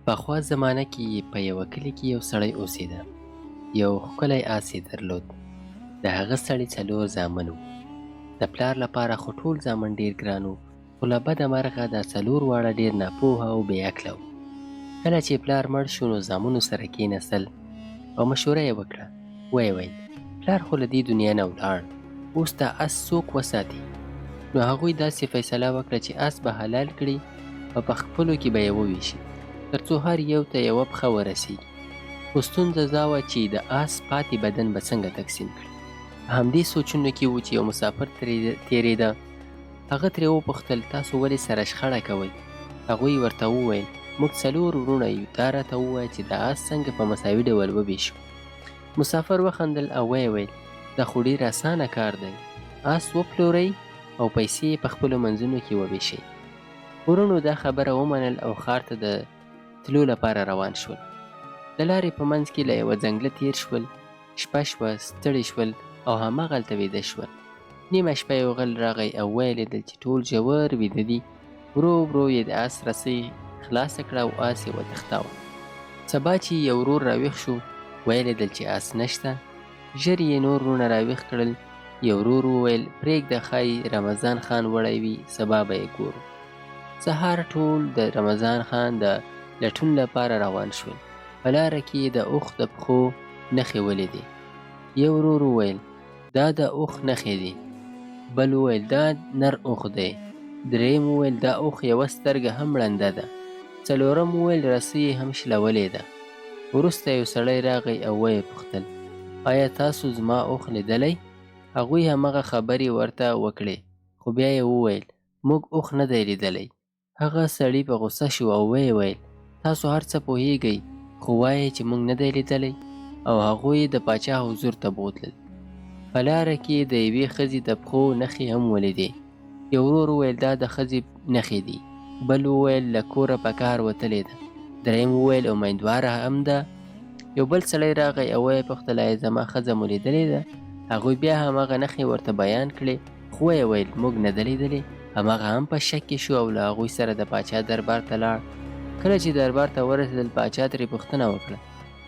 پخوا زمانه کې په یوه کلي کې یو سړی اوسېده. یو ښکلی آس یې درلود. د هغه سړي 4 زامن وو. د پلار لپاره خو ټول زامن ډېر ګران وو، خو له بده مرغه دا 4 واړه ډېر ناپوهه او بې عقله وو. کله چې پلار مړ شو نو زامنو سره کېناستل او مشوره یې وکړه. ویې ویل پلار خو له دې دنیا نه ولاړ، اوس دا آس څوک وساتي؟ نو هغوی داسې فیصله وکړه چې آس به حلال کړي او په خپلو کې به یې وویشي، تر څو هر یو ته یوه پښه ورسیږي. خو ستونزه دا وه چې د آس پاتې بدن به څنګه تقسیم کړي. په همدې سوچونو کې و چې یو مسافر تېرېده. هغه ترې وپوښتل تاسو ولې سره شخړه کوئ؟ هغوی ورته وویل موږ 4 وروڼه یو، دا راته ووایه چې د آس څنګه په مساوي ډول وویشو. مسافر وخندل او ویې ویل دا خو ډېر اسانه کار دی، آس وپلورئ او پیسې یې په خپلو منځونو کې وویشئ. وروڼو دا خبره ومنل او ښار ته د تلو لپاره روان شول. د لارې په منځ کې له یوه ځنګله تېر شول. شپه شوه، ستړي شول او هماغلته ویده شول. نیمه شپه یو غل راغی او ویې لیدل چې ټول ژور ویده دي. ورو ورو یې د آس رسۍ خلاصه کړه او آس یې وتښتاوه. سبا چې یو ورور راویښ شو ویې لیدل چې آس نشته. ژر یې نور وروڼه راویښ کړل. یو ورور وویل پرېږده ښایي رمضان خان وړی وي، سبا به یې ګورو. سهار ټول د رمضان خان د لټون لپاره روان شول. په لاره کې یې د اوښ د پښو نښې ولیدې. یو ورور وویل دا د اوښ نښې دي. بل وویل دا نر اوښ دی. دریم وویل دا اوښ یوه سترګه هم ړنده ده. څلورم وویل رسۍ یې هم شلولې ده. وروسته یو سړی راغی او ویې پوښتل آیا تاسو زما اوښ لیدلی؟ هغوی همغه خبرې ورته وکړې، خو بیا یې وویل موږ اوښ نه دی لیدلی. هغه سړي په غوسه شو او ویې ویل تاسو هر څه پوهیږئ، خو وایئ چې موږ نه دی لیدلی. او هغوی د پاچا حضور ته بوتلل. په لاره کې د یوې ښځې د پښو نښې هم ولیدې. یو ورور وویل دا د ښځې نښې دي. بل وویل له کوره په کار وتلې ده. دریم وویل امیندواره هم ده. یو بل سړی راغی او ویې پوښتل آیا زما ښځه مو لیدلې ده؟ هغوی بیا هماغه نښې ورته بیان کړې، خو ویې ویل موږ نه ده لیدلې. هماغه هم په شک کې شو او له هغوی سره د پاچا دربار ته لاړ. کله چې دربار ته ورسېدل پاچا ترې پوښتنه وکړه.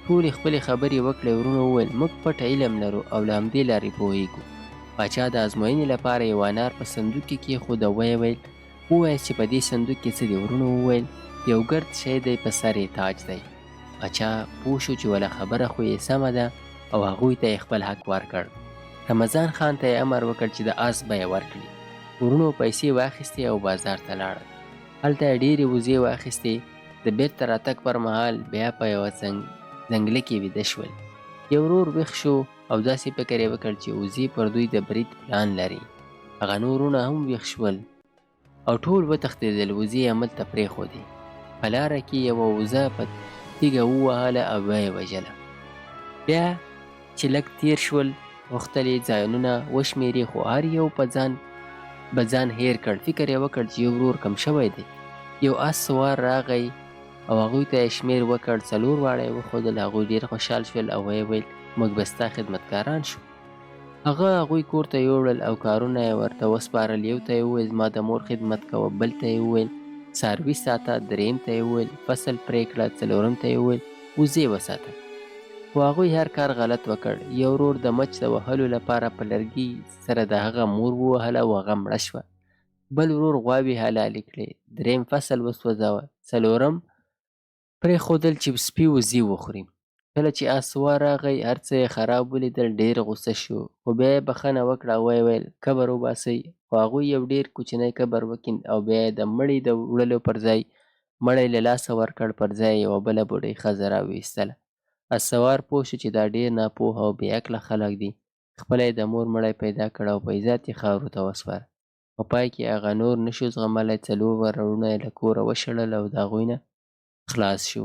ټولې خپلې خبرې وکړې. ورونو وویل موږ پټ علم لرو او له همدې لارې پوهیږو. پاچا د ازموینې لپاره یو انار په صندوق کې کېښود او ویې ویل ووایه چې په دې صندوق کې څه دي؟ ورونو وویل یو ګرد شی دی، په سر یې تاج دی. پاچا پوه شو چې وله خبره خو یې سمه ده او هغوی ته یې خپل حق ورکړ. رمضان خان ته یې امر وکړ چې د آس بیه ورکړي. ورونو پیسې واخیستې او بازار ته لاړل. هلته یې ډېرې وزې واخیستې. د بېرته راتګ پر مهال بیا په یوه ځنګله کې ویده شول. یو ورور ویښ شو او داسې فکر یې وکړ چې وزې پر دوی د برید پلان لري. هغه نور وروڼه هم ویښ شول او ټول وتښتېدل. وزې یې هملته پرېښودې. په لاره کې یوه وزه په تیږه ووهله او ویې وژله. بیا چې لږ تېر شول غوښتل یې ځایونه وشمېري، خو هر یو به ځان هېر کړ. فکر یې وکړ چې یو ورور کم شوی دی. یو آس سوار راغی او هغوی ته یې شمېر وکړ. 4 واړه یې وښودل. هغوی ډېر خوشحال شول او ویې ویل موږ به ستا خدمتګاران شو. هغه هغوی کور ته یوړل او کارونه یې ورته وسپارل. یو ته یې وویل زما د مور خدمت کوه. بل ته یې وویل څاروي ساته. دریم ته یې وویل فصل پرې کړه. څلورم ته یې وویل وزې وساته. خو هغوی هر کار غلط وکړ. یو ورور د مچ د وهلو لپاره په لرګي سره د هغه مور ووهله او هغه مړه شوه. بل ورور غواوې حلالې کړې. دریم فصل وسوځاوه. څلورم پرېښودل چې سپي وزې وخوري. کله چې آس سوار راغی هر څه یې خراب ولیدل. ډېر غوسه شو، خو بیا یې بښنه وکړه او ویې ویل کبر وباسئ. خو هغوی یو ډېر کوچنی کبر وکیند او بیا یې د مړي د وړلو پر ځای مړی له لاسه ورکړ. پر ځای یې یوه بله بوډۍ ښځه راویستله. آس سوار پوه شو چې دا ډېر ناپوهه او بې عقله خلک دي. خپله یې د مور مړی پیدا کړ او په عزت یې خاورو ته وسپاره. په پای کې هغه نور نشو زغملی. 4 وروڼه یې له کوره وشړل او د هغوی نه خلاص شو.